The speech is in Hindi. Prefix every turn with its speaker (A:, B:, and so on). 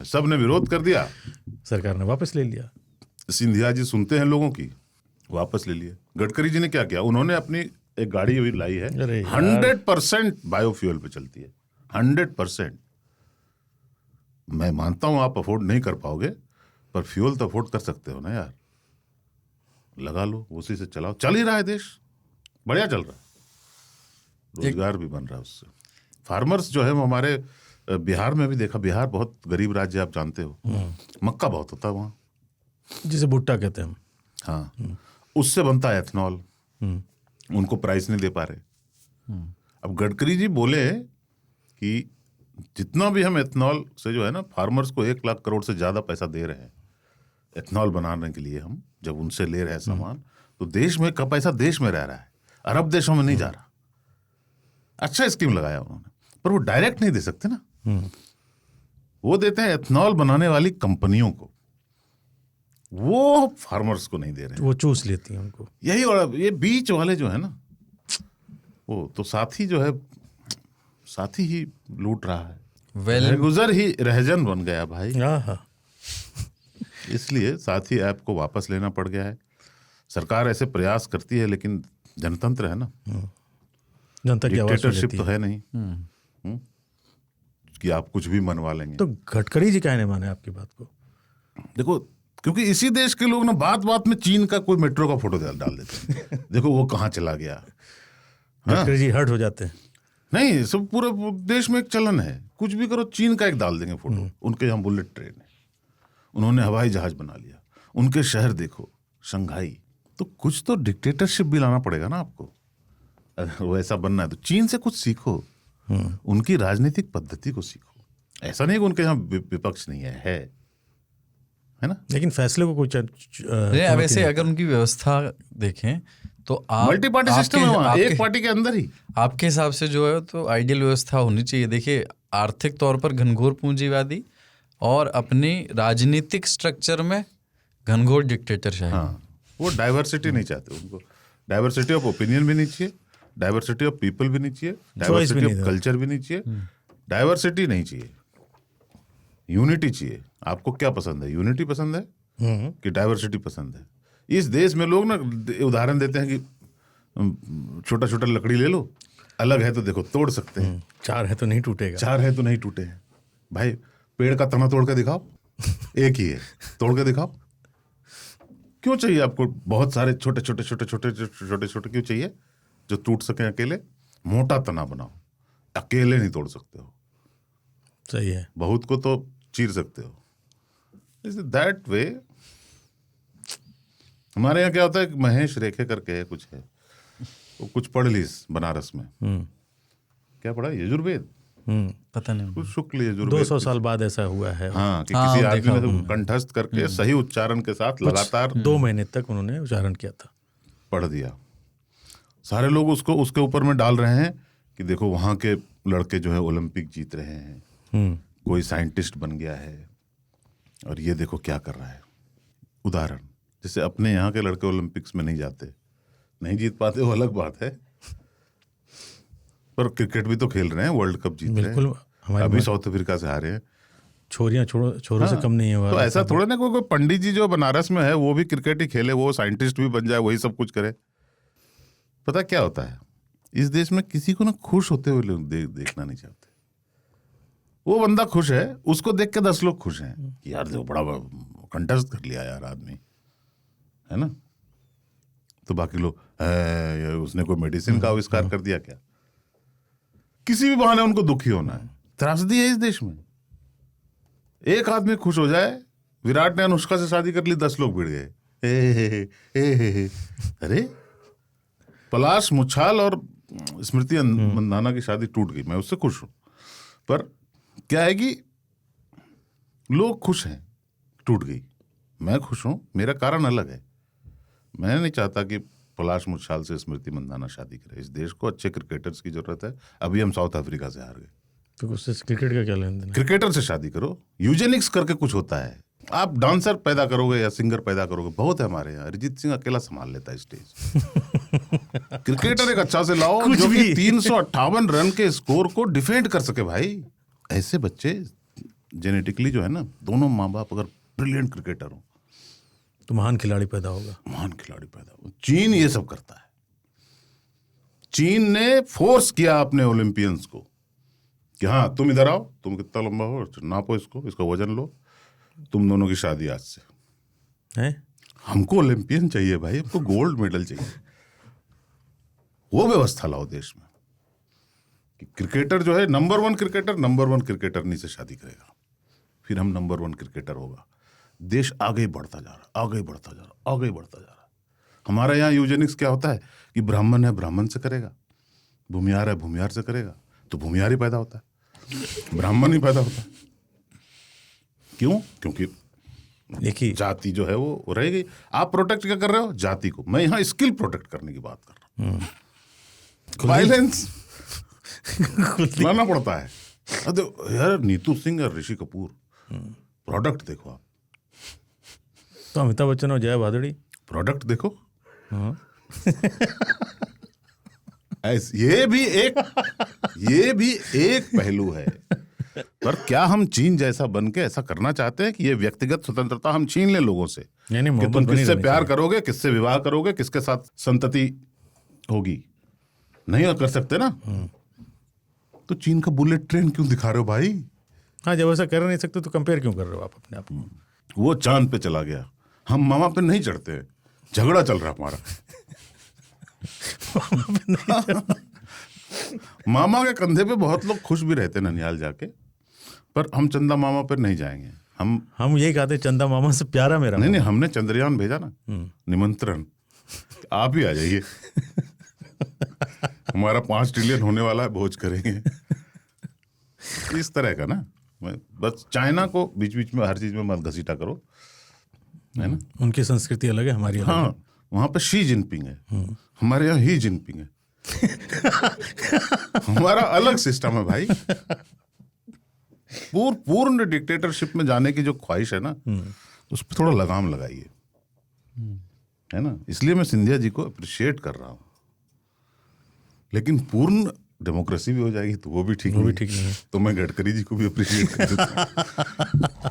A: सब ने विरोध कर दिया,
B: सरकार ने वापस ले लिया।
A: सिंधिया जी सुनते हैं लोगों की, वापस ले लिए। गडकरी जी ने क्या किया, उन्होंने अपनी एक गाड़ी अभी लाई है 100% बायोफ्यूल पे चलती है, 100%। मैं मानता हूं आप अफोर्ड नहीं कर पाओगे, पर फ्यूल तो अफोर्ड कर सकते हो ना यार, लगा लो, उसी से चलाओ। चल ही रहा है देश, बढ़िया चल रहा है, रोजगार भी बन रहा है उससे। फार्मर्स जो है वो हमारे बिहार में भी देखा, बिहार बहुत गरीब राज्य, आप जानते हो, मक्का बहुत होता है वहाँ,
B: जिसे भुट्टा कहते हैं।
A: हाँ, उससे बनता है एथनॉल, उनको प्राइस नहीं दे पा रहे। अब गडकरी जी बोले कि जितना भी हम एथनॉल से जो है ना, फार्मर्स को 1 लाख करोड़ से ज्यादा पैसा दे रहे हैं एथनॉल बनाने के लिए, हम जब उनसे ले रहे हैं सामान, तो देश में का पैसा देश में रह रहा है, अरब देशों में नहीं जा रहा। अच्छा स्कीम लगाया उन्होंने, पर वो डायरेक्ट नहीं दे सकते ना, वो देते हैं एथनॉल बनाने वाली कंपनियों को, वो फार्मर्स को नहीं दे रहे हैं,
B: वो चूस लेती हैं उनको।
A: यही। और ये बीच वाले जो है ना, वो तो साथी जो है, साथी ही लूट रहा है। गुजर ही रहजन बन गया भाई। इसलिए साथी ऐप को वापस लेना पड़ गया है। सरकार ऐसे प्रयास करती है, लेकिन जनतंत्र है ना,
B: जनता की आवाज
A: डिक्टेटरशिप तो है नहीं कि आप कुछ भी मनवा लेंगे।
B: तो गडकरी जी कहने माने आपकी बात को?
A: देखो, क्योंकि इसी देश के लोग ना बात बात में चीन का कोई मेट्रो का फोटो डाल देते हैं देखो वो कहाँ चला गया।
B: गडकरी जी हर्ट हो जाते हैं।
A: नहीं, सब पूरे देश में एक चलन है, कुछ भी करो चीन का एक डाल देंगे फोटो। उनके यहाँ बुलेट ट्रेन है, उन्होंने हवाई जहाज बना लिया, उनके शहर देखो शंघाई। तो कुछ तो डिक्टेटरशिप भी लाना पड़ेगा ना आपको, अगर वो ऐसा बनना है तो चीन से कुछ सीखो, उनकी राजनीतिक पद्धति को सीखो। ऐसा नहीं कि उनके यहाँ विपक्ष नहीं है ना,
B: लेकिन फैसले को कोई
C: वैसे अगर उनकी व्यवस्था देखें तो आप
A: मल्टी पार्टी सिस्टम है वहाँ, एक पार्टी के अंदर ही।
C: आपके हिसाब से जो है तो आइडियल व्यवस्था होनी चाहिए। देखिए, आर्थिक तौर पर घनघोर पूंजीवादी और अपनी राजनीतिक स्ट्रक्चर में घनघोर डिक्टेटरशाही।
A: हाँ, वो डाइवर्सिटी नहीं चाहते, उनको डाइवर्सिटी ऑफ ओपिनियन भी नहीं चाहिए, डाइवर्सिटी ऑफ पीपल भी नहीं चाहिए, डाइवर्सिटी ऑफ कल्चर भी नहीं चाहिए, डाइवर्सिटी नहीं चाहिए, यूनिटी चाहिए। आपको क्या पसंद है, यूनिटी पसंद है कि डाइवर्सिटी पसंद है? इस देश में लोग ना उदाहरण देते हैं कि छोटा छोटा लकड़ी ले लो, अलग है तो देखो तोड़ सकते हैं,
B: चार है तो नहीं टूटेगा,
A: चार है तो नहीं टूटे हैं। भाई पेड़ का तना तोड़ के दिखाओ, एक ही है, तोड़ के दिखाओ। क्यों चाहिए आपको बहुत सारे छोटे छोटे छोटे छोटे छोटे छोटे क्यों चाहिए जो टूट सके अकेले? मोटा तना बनाओ, अकेले नहीं तोड़ सकते हो।
B: सही है,
A: बहुत को तो चीर सकते हो। दैट वे हमारे यहाँ क्या होता है, महेश रेखे करके कुछ है, वो कुछ पढ़ ली बनारस में, क्या पढ़ा, यजुर्वेद,
C: पता नहीं,
A: कुछ शुक्ल यजुर्वेद,
B: 200 साल बाद ऐसा हुआ है।
A: हाँ, कि किसी आदमी ने तो कंठस्थ करके सही उच्चारण के साथ लगातार
B: 2 महीने तक उन्होंने उच्चारण किया था,
A: पढ़ दिया। सारे लोग उसको उसके ऊपर में डाल रहे हैं कि देखो वहाँ के लड़के जो है ओलंपिक जीत रहे हैं, कोई साइंटिस्ट बन गया है, और ये देखो क्या कर रहा है। उदाहरण, जैसे अपने यहाँ के लड़के ओलंपिक्स में नहीं जाते, नहीं जीत पाते, वो अलग बात है, पर क्रिकेट भी तो खेल रहे हैं, वर्ल्ड कप जीत रहे हैं, अभी साउथ अफ्रीका से हारे हैं।
B: छोरियां छोरों से कम नहीं है।
A: तो ऐसा थोड़ा ना कोई पंडित जी जो बनारस में है वो भी क्रिकेट ही खेले, वो साइंटिस्ट भी बन जाए, वही सब कुछ करे। पता क्या होता है, इस देश में किसी को ना खुश होते हुए लोग देखना नहीं चाहते। वो बंदा खुश है, उसको देख के 10 लोग खुश हैं कि यार देखो बड़ा कंटेस्ट कर लिया यार आदमी, है ना। तो बाकी लोग उसने कोई मेडिसिन का आविष्कार कर दिया क्या, किसी भी बहाने उनको दुखी होना है। त्रासदी है इस देश में। एक आदमी खुश हो जाए, विराट ने अनुष्का से शादी कर ली, 10 लोग भिड़ गए। अरे पलाश मुच्छाल और स्मृति मंदाना की शादी टूट गई, मैं उससे खुश हूं, पर क्या है कि लोग खुश हैं, टूट गई, मैं खुश हूं, मेरा कारण अलग है। मैं नहीं चाहता कि पलाश मुच्छाल से स्मृति मंदाना शादी करे। इस देश को अच्छे क्रिकेटर्स की जरूरत है। अभी हम साउथ अफ्रीका से हार गए,
B: तो उससे क्रिकेट का क्या लेन देन?
A: क्रिकेटर से शादी करो, यूजेनिक्स करके कुछ होता है। आप डांसर पैदा करोगे या सिंगर पैदा करोगे, बहुत है हमारे यहाँ। अरिजीत सिंह अकेला संभाल लेता है स्टेज। क्रिकेटर एक अच्छा से लाओ जो कि 358 रन के स्कोर को डिफेंड कर सके। भाई ऐसे बच्चे जेनेटिकली जो है ना, दोनों माँ बाप अगर ब्रिलियंट क्रिकेटर हो
B: तो महान खिलाड़ी पैदा होगा।
A: महान खिलाड़ी पैदा हो। चीन ये सब करता है। चीन ने फोर्स किया अपने ओलंपियंस को कि हाँ तुम इधर आओ, तुम कितना लंबा हो, नापो इसको, इसका वजन लो, तुम दोनों की शादी आज से।
B: है
A: हमको ओलंपियन चाहिए भाई, हमको गोल्ड मेडल चाहिए। वो व्यवस्था लाओ देश में कि क्रिकेटर जो है नंबर वन क्रिकेटर से शादी करेगा, फिर हम नंबर वन क्रिकेटर होगा। देश आगे बढ़ता जा रहा, आगे बढ़ता जा रहा, आगे बढ़ता जा रहा। हमारा यहाँ यूजेनिक्स क्या होता है कि ब्राह्मण है ब्राह्मण से करेगा, भूमियार है भूमियार से करेगा, तो भूमियार ही पैदा होता है, ब्राह्मण ही पैदा होता है। क्यों? क्योंकि
B: देखिए
A: जाति जो है वो रहेगी। आप प्रोटेक्ट क्या कर रहे हो? जाति को। मैं यहाँ स्किल प्रोटेक्ट करने की बात कर रहा हूँ। वायलेंस लाना पड़ता है। अरे यार नीतू सिंह और ऋषि कपूर प्रोडक्ट देखो आप,
B: तो अमिताभ बच्चन और जया भादुड़ी
A: प्रोडक्ट देखो।
B: हाँ
A: ये भी एक पहलू है। पर क्या हम चीन जैसा बन के ऐसा करना चाहते हैं कि ये व्यक्तिगत स्वतंत्रता हम छीन लें लोगों से?
B: नहीं
A: कि
B: मोहब्बत
A: तुम
B: बनी
A: किससे
B: रहनी
A: प्यार
B: चाहिए।
A: करोगे, किससे विवाह करोगे, किसके साथ संतति होगी, नहीं कर सकते ना। तो चीन का बुलेट ट्रेन क्यों दिखा रहे हो भाई?
B: हाँ जब ऐसा कर नहीं सकते तो कंपेयर क्यों कर रहे हो आप अपने आप को?
A: वो चांद पे चला गया, हम मामा पे नहीं चढ़ते हैं, झगड़ा चल रहा हमारा। मामा के कंधे पे बहुत लोग खुश भी रहते ननिहाल जाके, पर हम चंदा मामा पर नहीं जाएंगे।
B: हम यही कहते हैं चंदा मामा से प्यारा मेरा
A: नहीं नहीं, हमने चंद्रयान भेजा ना, निमंत्रण, आप ही आ जाइए। हमारा 5 ट्रिलियन होने वाला है, भोज करेंगे। इस तरह का ना, बस चाइना को बीच बीच में हर चीज में मत घसीटा करो, है ना।
B: उनकी संस्कृति अलग है, हमारी अलग है।
A: हाँ, वहां पे शी जिनपिंग है, हमारे यहाँ ही जिनपिंग है। हमारा अलग सिस्टम है भाई। पूर्ण डिक्टेटरशिप में जाने की जो ख्वाहिश है ना, उस पर थोड़ा लगाम लगाइए, है ना। इसलिए मैं सिंधिया जी को अप्रिशिएट कर रहा हूँ, लेकिन पूर्ण डेमोक्रेसी भी हो जाएगी तो वो भी ठीक नहीं है। तो मैं गडकरी जी को भी अप्रिशिएट कर देता हूँ।